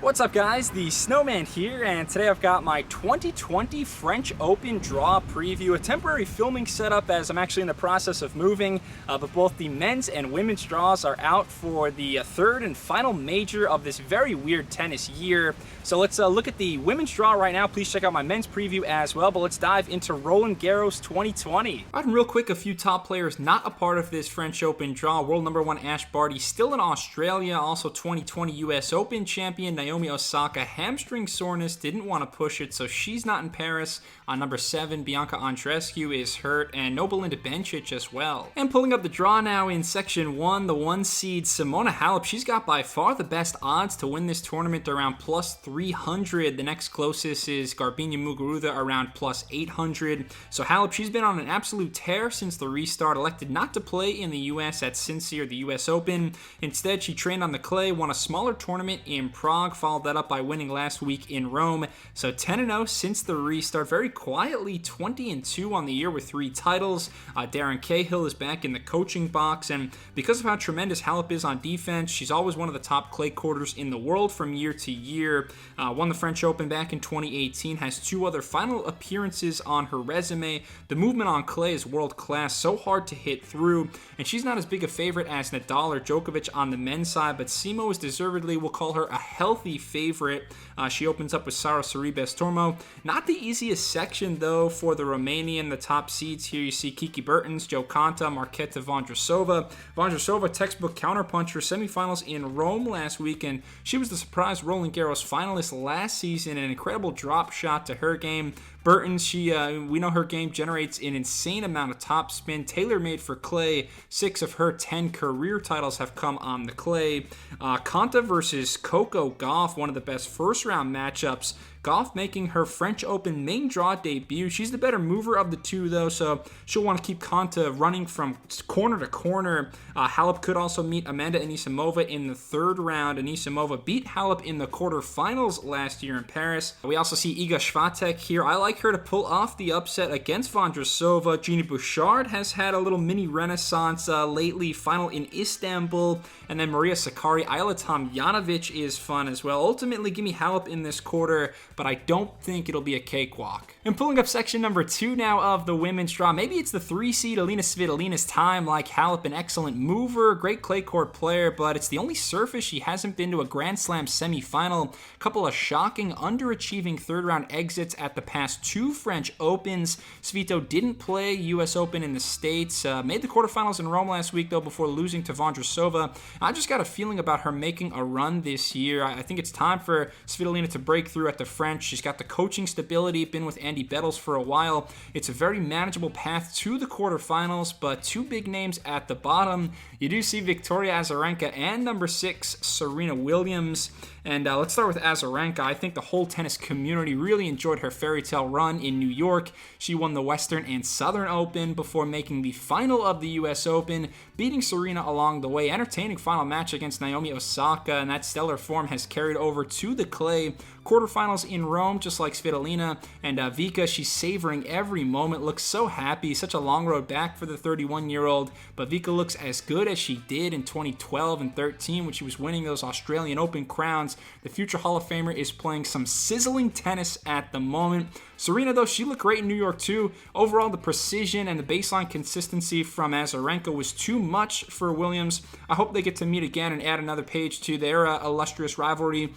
What's up guys, the Snowman here, and today I've got my 2020 French Open draw preview, a temporary filming setup as I'm actually in the process of moving, but both the men's and women's draws are out for the third and final major of this very weird tennis year. So let's look at the women's draw right now. Please check out my men's preview as well, but let's dive into Roland Garros 2020. All right, and real quick, a few top players not a part of this French Open draw. World number 1 Ash Barty still in Australia, also 2020 US Open champion Naomi Osaka, hamstring soreness, didn't want to push it, so she's not in Paris. Number 7, Bianca Andreescu is hurt, and no Belinda Bencic as well. And pulling up the draw now in Section 1, the 1 seed Simona Halep, she's got by far the best odds to win this tournament, around plus 300. The next closest is Garbiñe Muguruza, around plus 800. So Halep, she's been on an absolute tear since the restart, elected not to play in the US at Cincy or the US Open. Instead, she trained on the clay, won a smaller tournament in Prague, followed that up by winning last week in Rome. So 10-0 since the restart, very quietly 20-2 on the year with 3 titles. Darren Cahill is back in the coaching box, and because of how tremendous Halep is on defense, she's always one of the top clay quarters in the world from year to year. Won the French Open back in 2018, has 2 other final appearances on her resume. The movement on clay is world class, so hard to hit through, and she's not as big a favorite as Nadal or Djokovic on the men's side, but Simo is deservedly, we'll call her a healthy favorite. She opens up with Sara Sorribes Tormo. Not the easiest section though for the Romanian. The top seeds here, you see Kiki Bertens, Jo Konta, Marketa Vondrousova. Vondrousova, textbook counterpuncher, semifinals in Rome last week, and she was the surprise Roland Garros finalist last season. An incredible drop shot to her game. Bertens, we know her game generates an insane amount of topspin, tailor-made for clay. 6 of her 10 career titles have come on the clay. Konta versus Coco Gauff, one of the best first-round matchups. Gauff making her French Open main draw debut. She's the better mover of the two, though, so she'll want to keep Konta running from corner to corner. Halep could also meet Amanda Anisimova in the third round. Anisimova beat Halep in the quarterfinals last year in Paris. We also see Iga Swiatek here. I like her to pull off the upset against Vondrousova. Gina Bouchard has had a little mini renaissance lately, final in Istanbul. And then Maria Sakkari, Ayla Tomljanovic is fun as well. Ultimately, give me Halep in this quarter, but I don't think it'll be a cakewalk. And pulling up section number 2 now of the women's draw, maybe it's the 3 seed Alina Svitolina's time. Like Halep, an excellent mover, great clay court player, but it's the only surface she hasn't been to a Grand Slam semifinal. A couple of shocking, underachieving third round exits at the past 2 French Opens. Svito didn't play US Open in the States, made the quarterfinals in Rome last week though before losing to Vondrousova. I just got a feeling about her making a run this year. I think it's time for Svitolina to break through at the French. She's got the coaching stability, been with Andy Bettles for a while. It's a very manageable path to the quarterfinals, but 2 big names at the bottom. You do see Victoria Azarenka and number 6, Serena Williams. And let's start with Azarenka. I think the whole tennis community really enjoyed her fairy tale run in New York. She won the Western and Southern Open before making the final of the US Open, beating Serena along the way. Entertaining final match against Naomi Osaka, and that stellar form has carried over to the clay. Quarterfinals in Rome, just like Svitolina. And Vika, she's savoring every moment, looks so happy. Such a long road back for the 31-year-old, but Vika looks as good as she did in 2012 and 13 when she was winning those Australian Open crowns. The future Hall of Famer is playing some sizzling tennis at the moment. Serena, though, she looked great in New York, too. Overall, the precision and the baseline consistency from Azarenka was too much for Williams. I hope they get to meet again and add another page to their illustrious rivalry.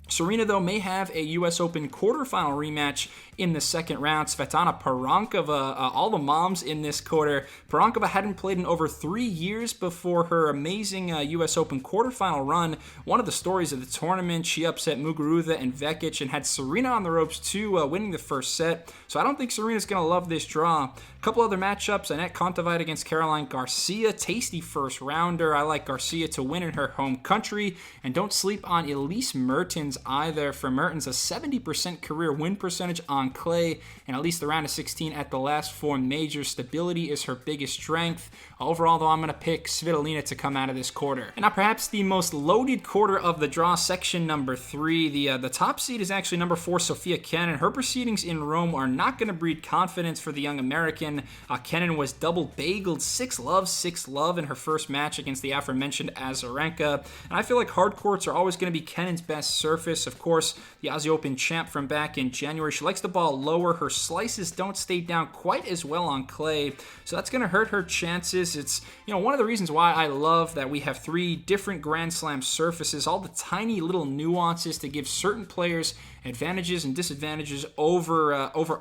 Serena, though, may have a US Open quarterfinal rematch in the second round. Svetlana Parankova, all the moms in this quarter. Parankova hadn't played in over 3 years before her amazing US Open quarterfinal run. One of the stories of the tournament, she upset Muguruza and Vekic and had Serena on the ropes too, winning the first set. So I don't think Serena's going to love this draw. A couple other matchups, Anett Kontaveit against Caroline Garcia. Tasty first rounder. I like Garcia to win in her home country. And don't sleep on Elise Mertens. Mertens either. For Mertens, a 70% career win percentage on clay, and at least the round of 16 at the last 4 majors. Stability is her biggest strength. Overall, though, I'm going to pick Svitolina to come out of this quarter. And now perhaps the most loaded quarter of the draw, section number 3. The top seed is actually number 4, Sofia Kenin. Her proceedings in Rome are not going to breed confidence for the young American. Kenin was double bageled 6-love in her first match against the aforementioned Azarenka. And I feel like hard courts are always going to be Kenin's best surface. Of course, the Aussie Open champ from back in January. She likes the ball lower. Her slices don't stay down quite as well on clay, so that's going to hurt her chances. It's, one of the reasons why I love that we have 3 different Grand Slam surfaces, all the tiny little nuances to give certain players advantages and disadvantages over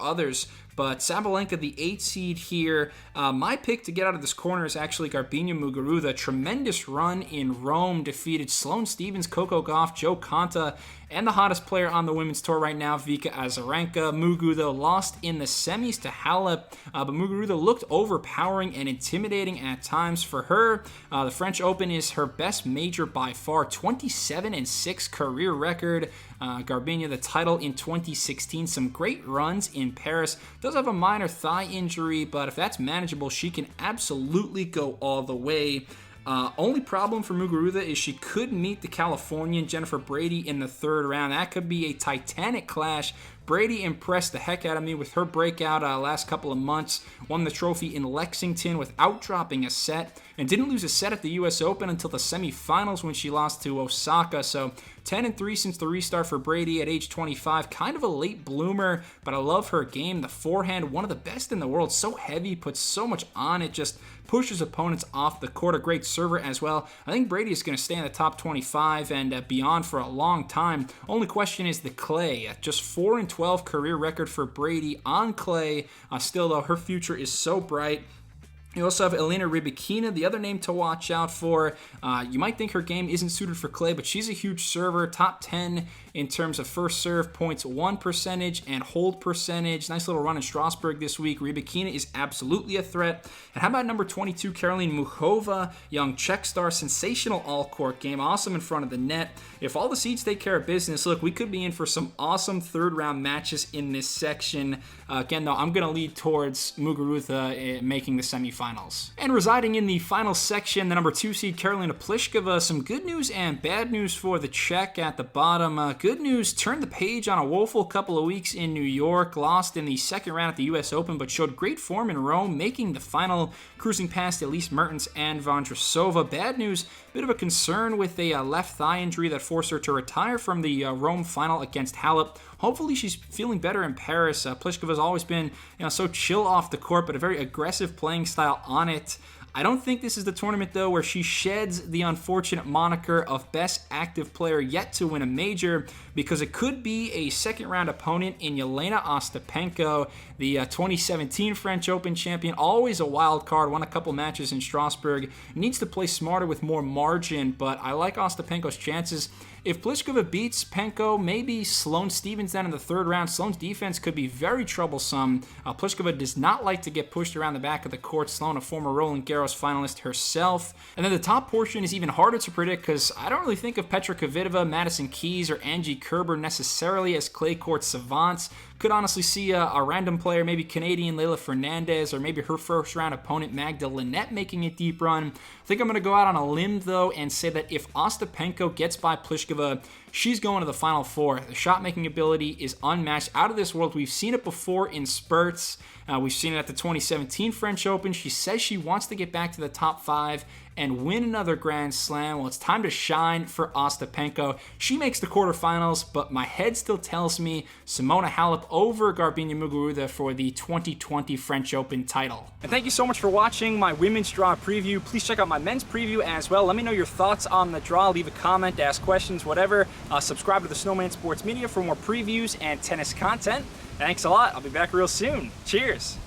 others. But Sabalenka, the 8th seed here, my pick to get out of this corner is actually Garbiñe Muguruza. Tremendous run in Rome, defeated Sloane Stephens, Coco Gauff, Jo Konta, and the hottest player on the women's tour right now, Vika Azarenka. Muguruza lost in the semis to Halep, but Muguruza looked overpowering and intimidating at times for her. The French Open is her best major by far, 27-6 career record. Garbiñe, the title in 2016, some great runs in Paris. Does have a minor thigh injury, but if that's manageable, she can absolutely go all the way. Only problem for Muguruza is she could meet the Californian Jennifer Brady in the 3rd round. That could be a titanic clash. Brady impressed the heck out of me with her breakout last couple of months. Won the trophy in Lexington without dropping a set, and didn't lose a set at the U.S. Open until the semifinals when she lost to Osaka. So 10-3 since the restart for Brady at age 25. Kind of a late bloomer, but I love her game. The forehand, one of the best in the world. So heavy, puts so much on it, just pushes opponents off the court. A great server as well. I think Brady is going to stay in the top 25 and beyond for a long time. Only question is the clay. Just 4-12 career record for Brady on clay. Still, though, her future is so bright. You also have Elena Rybakina, the other name to watch out for. You might think her game isn't suited for clay, but she's a huge server. Top 10 in terms of first serve points, 1 percentage, and hold percentage. Nice little run in Strasbourg this week. Rybakina is absolutely a threat. And how about number 22, Caroline Muchova, young Czech star, sensational all-court game, awesome in front of the net. If all the seeds take care of business, look, we could be in for some awesome 3rd-round matches in this section. Again, though, I'm going to lead towards Muguruza making the semifinals. And residing in the final section, the number 2 seed, Karolina Pliskova. Some good news and bad news for the Czech at the bottom. Good news, turned the page on a woeful couple of weeks in New York, lost in the 2nd round at the U.S. Open, but showed great form in Rome, making the final, cruising past Elise Mertens and Vondrousova. Bad news, bit of a concern with a left thigh injury that forced her to retire from the Rome final against Halep. Hopefully she's feeling better in Paris. Pliskova's always been so chill off the court, but a very aggressive playing style on it. I don't think this is the tournament, though, where she sheds the unfortunate moniker of best active player yet to win a major, because it could be a 2nd-round opponent in Jelena Ostapenko, the 2017 French Open champion, always a wild card, won a couple matches in Strasbourg, needs to play smarter with more margin, but I like Ostapenko's chances. If Pliskova beats Penko, maybe Sloane Stephens then in the 3rd round. Sloane's defense could be very troublesome. Pliskova does not like to get pushed around the back of the court. Sloane, a former Roland Garros finalist herself. And then the top portion is even harder to predict because I don't really think of Petra Kvitova, Madison Keys, or Angie Kerber necessarily as clay court savants. Could honestly see a random player, maybe Canadian Leylah Fernandez, or maybe her 1st-round opponent Magda Linette making a deep run. I think I'm going to go out on a limb, though, and say that if Ostapenko gets by Pliskova, she's going to the Final Four. The shot-making ability is unmatched, out of this world. We've seen it before in spurts. We've seen it at the 2017 French Open. She says she wants to get back to the top 5 and win another Grand Slam. Well, it's time to shine for Ostapenko. She makes the quarterfinals, but my head still tells me Simona Halep over Garbiñe Muguruza for the 2020 French Open title. And thank you so much for watching my women's draw preview. Please check out my men's preview as well. Let me know your thoughts on the draw. Leave a comment, ask questions, whatever. Subscribe to the Snowman Sports Media for more previews and tennis content. Thanks a lot. I'll be back real soon. Cheers.